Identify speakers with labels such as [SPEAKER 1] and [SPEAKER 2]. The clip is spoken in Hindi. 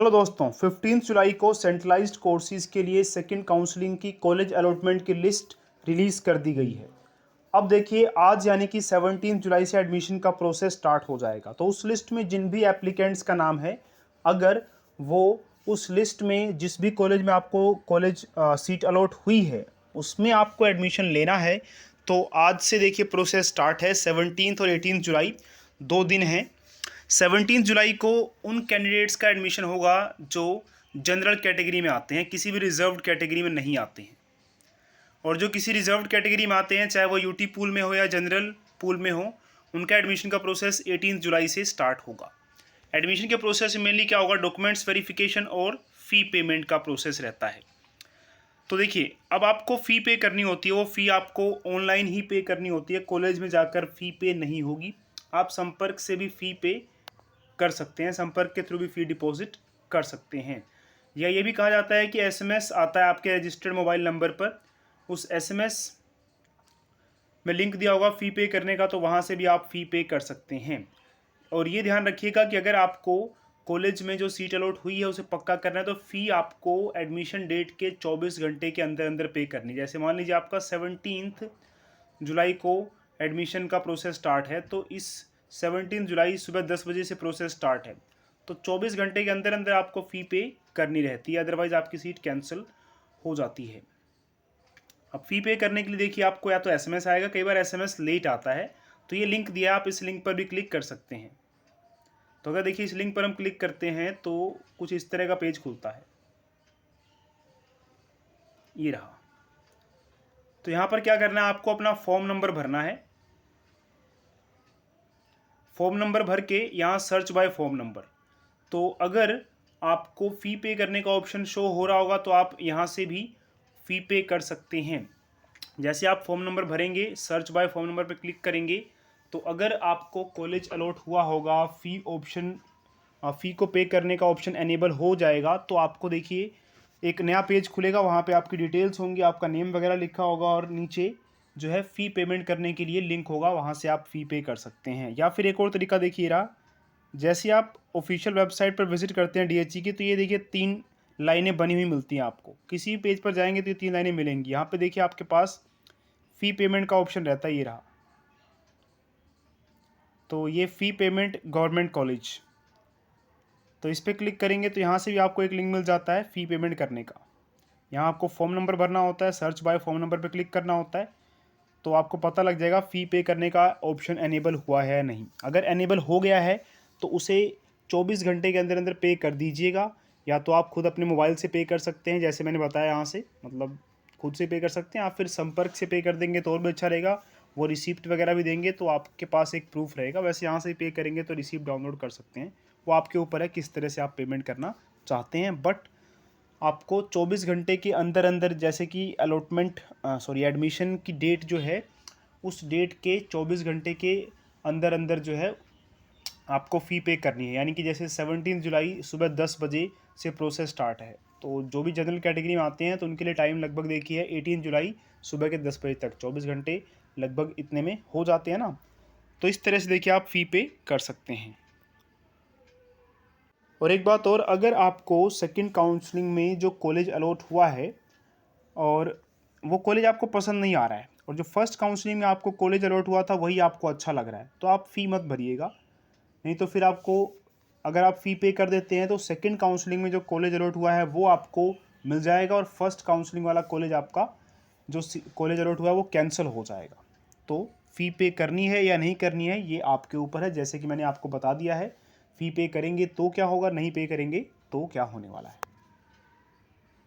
[SPEAKER 1] हेलो दोस्तों, 15 जुलाई को सेंट्रलाइज्ड कोर्सेज के लिए सेकंड काउंसलिंग की कॉलेज अलॉटमेंट की लिस्ट रिलीज़ कर दी गई है। अब देखिए, आज यानी कि 17 जुलाई से एडमिशन का प्रोसेस स्टार्ट हो जाएगा। तो उस लिस्ट में जिन भी एप्लीकेंट्स का नाम है, अगर वो उस लिस्ट में जिस भी कॉलेज में आपको कॉलेज सीट अलॉट हुई है उसमें आपको एडमिशन लेना है, तो आज से देखिए प्रोसेस स्टार्ट है। 17 और 18 जुलाई 2 दिन हैं। 17 जुलाई को उन कैंडिडेट्स का एडमिशन होगा जो जनरल कैटेगरी में आते हैं, किसी भी रिजर्व्ड कैटेगरी में नहीं आते हैं। और जो किसी रिजर्व्ड कैटेगरी में आते हैं, चाहे वो यूटी पूल में हो या जनरल पूल में हो, उनका एडमिशन का प्रोसेस 18 जुलाई से स्टार्ट होगा। एडमिशन के प्रोसेस में मेनली क्या होगा, डॉक्यूमेंट्स वेरिफिकेशन और फ़ी पेमेंट का प्रोसेस रहता है। तो देखिए, अब आपको फ़ी पे करनी होती है, वो फ़ी आपको ऑनलाइन ही पे करनी होती है, कॉलेज में जाकर फ़ी पे नहीं होगी। आप संपर्क से भी फ़ी पे कर सकते हैं, संपर्क के थ्रू भी फ़ी डिपॉजिट कर सकते हैं। या ये भी कहा जाता है कि एसएमएस आता है आपके रजिस्टर्ड मोबाइल नंबर पर, उस एसएमएस में लिंक दिया होगा फ़ी पे करने का, तो वहाँ से भी आप फ़ी पे कर सकते हैं। और ये ध्यान रखिएगा कि अगर आपको कॉलेज में जो सीट अलॉट हुई है उसे पक्का करना है, तो फ़ी आपको एडमिशन डेट के 24 घंटे के अंदर अंदर पे करनी है। जैसे मान लीजिए आपका 17 जुलाई को एडमिशन का प्रोसेस स्टार्ट है, तो इस 17 जुलाई सुबह 10 बजे से प्रोसेस स्टार्ट है, तो 24 घंटे के अंदर अंदर आपको फ़ी पे करनी रहती है, अदरवाइज़ आपकी सीट कैंसिल हो जाती है। अब फ़ी पे करने के लिए देखिए, आपको या तो एसएमएस आएगा, कई बार एसएमएस लेट आता है, तो ये लिंक दिया है, आप इस लिंक पर भी क्लिक कर सकते हैं। तो अगर देखिए इस लिंक पर हम क्लिक करते हैं तो कुछ इस तरह का पेज खुलता है, ये रहा। तो यहाँ पर क्या करना है, आपको अपना फॉर्म नंबर भरना है। फॉर्म नंबर भर के यहाँ सर्च बाय फॉर्म नंबर, तो अगर आपको फ़ी पे करने का ऑप्शन शो हो रहा होगा तो आप यहाँ से भी फ़ी पे कर सकते हैं। जैसे आप फॉर्म नंबर भरेंगे, सर्च बाय फॉर्म नंबर पर क्लिक करेंगे, तो अगर आपको कॉलेज अलॉट हुआ होगा, फ़ी को पे करने का ऑप्शन एनेबल हो जाएगा, तो आपको देखिए एक नया पेज खुलेगा, वहाँ पे आपकी डिटेल्स होंगी, आपका नेम वगैरह लिखा होगा और नीचे जो है फ़ी पेमेंट करने के लिए लिंक होगा, वहाँ से आप फ़ी पे कर सकते हैं। या फिर एक और तरीका देखिए रहा, जैसे आप ऑफिशियल वेबसाइट पर विजिट करते हैं डीएचई की, तो ये देखिए 3 लाइनें बनी हुई मिलती हैं आपको। किसी भी पेज पर जाएंगे तो ये 3 लाइनें मिलेंगी। यहाँ पे देखिए आपके पास फ़ी पेमेंट का ऑप्शन रहता है, ये रहा। तो ये फ़ी पेमेंट गवर्नमेंट कॉलेज, तो इस पर क्लिक करेंगे तो यहाँ से भी आपको एक लिंक मिल जाता है फ़ी पेमेंट करने का। यहाँ आपको फॉर्म नंबर भरना होता है, सर्च बाय फॉर्म नंबर पर क्लिक करना होता है, तो आपको पता लग जाएगा फ़ी पे करने का ऑप्शन एनेबल हुआ है या नहीं। अगर एनेबल हो गया है तो उसे 24 घंटे के अंदर अंदर पे कर दीजिएगा। या तो आप खुद अपने मोबाइल से पे कर सकते हैं, जैसे मैंने बताया, यहाँ से मतलब खुद से पे कर सकते हैं, आप फिर संपर्क से पे कर देंगे तो और भी अच्छा रहेगा। वो रिसिप्ट वगैरह भी देंगे तो आपके पास एक प्रूफ रहेगा। वैसे यहाँ से पे करेंगे तो रिसिप्ट डाउनलोड कर सकते हैं, वो आपके ऊपर है किस तरह से आप पेमेंट करना चाहते हैं। बट आपको 24 घंटे के अंदर अंदर, जैसे कि एडमिशन की डेट जो है, उस डेट के 24 घंटे के अंदर अंदर जो है आपको फ़ी पे करनी है। यानी कि जैसे 17 जुलाई सुबह 10 बजे से प्रोसेस स्टार्ट है, तो जो भी जनरल कैटेगरी में आते हैं तो उनके लिए टाइम लगभग देखिए 18 जुलाई सुबह के 10 बजे तक, 24 घंटे लगभग इतने में हो जाते हैं ना। तो इस तरह से देखिए आप फ़ी पे कर सकते हैं। और एक बात और, अगर आपको सेकंड काउंसलिंग में जो कॉलेज अलॉट हुआ है और वो कॉलेज आपको पसंद नहीं आ रहा है, और जो फर्स्ट काउंसलिंग में आपको कॉलेज अलॉट हुआ था वही आपको अच्छा लग रहा है, तो आप फ़ी मत भरिएगा। नहीं तो फिर आपको, अगर आप फ़ी पे कर देते हैं तो सेकंड काउंसलिंग में जो कॉलेज अलॉट हुआ है वो आपको मिल जाएगा, और फर्स्ट काउंसलिंग वाला कॉलेज आपका जो कॉलेज अलॉट हुआ है वो कैंसिल हो जाएगा। तो फ़ी पे करनी है या नहीं करनी है ये आपके ऊपर है। जैसे कि मैंने आपको बता दिया है, फ़ी पे करेंगे तो क्या होगा, नहीं पे करेंगे तो क्या होने वाला है।